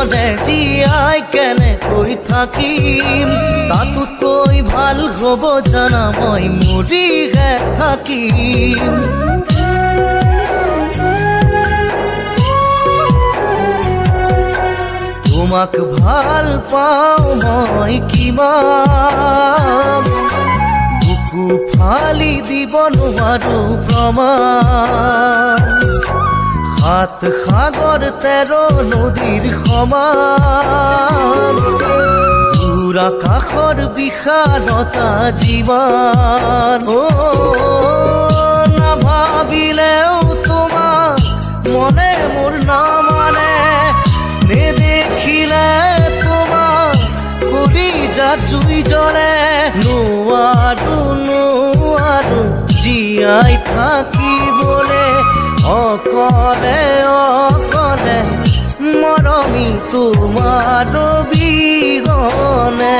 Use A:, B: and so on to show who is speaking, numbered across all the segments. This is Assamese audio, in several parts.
A: বিহনে জীয়াই কেনেকৈ থাকিম তাতোতকৈ ভাল হ'ব জানা মই মৰিহে থাকিম তোমাক ভাল পাওঁ মই কিমান বুকু ফালি দিব নোৱাৰো প্ৰমাণ সাত সাগৰ 13 নদীৰ সমান দূৰ আকাশৰ বিশালতা যিমান নাভাবিলেও তোমাক মনে মোৰ নামানে নেদেখিলে তোমাক কলিজা জুই জ্বলে নোৱাৰো জীয়াই থাকিবলে অকলে অকলে মৰমী তোমাৰ বিহনে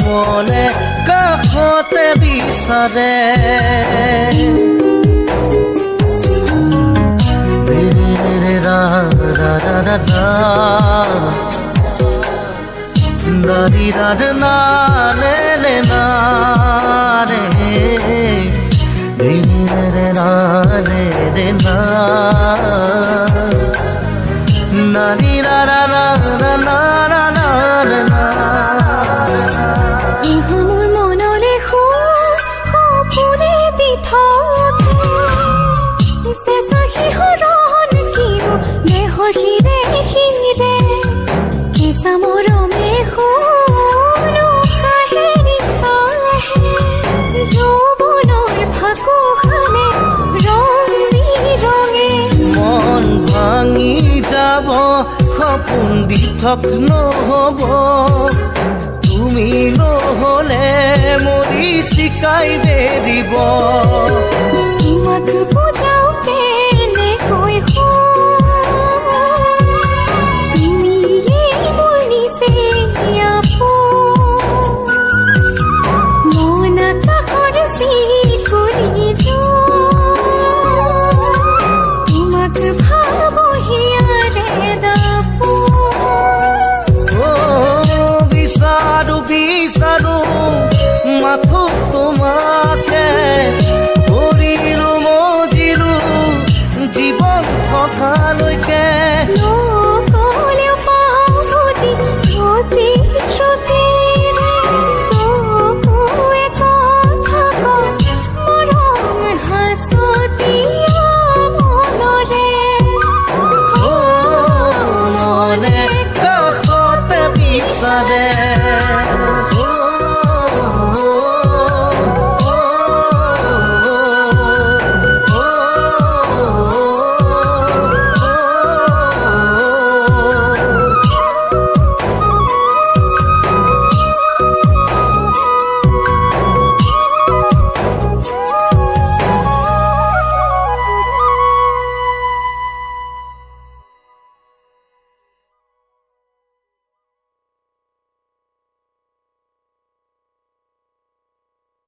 A: মনে কাষতে বিচাৰে Dari da na le le na re re re na re re na na ni ra ra ra ra na ra na re na
B: ইহমোর মনলে সপোনে বিথকে চেঁচা শিহৰণ কিনো দেহৰ শিৰে শিৰে কেঁচা মৰমে উশাহে নিশাহে যৌৱনৰ ফাকুহানে ৰং বিৰঙে
A: মন ভাঙি যাব সপোন দিঠক নহ'ব তুমি নহ'লে মৰি চিকাই বেৰিব
B: তোমাক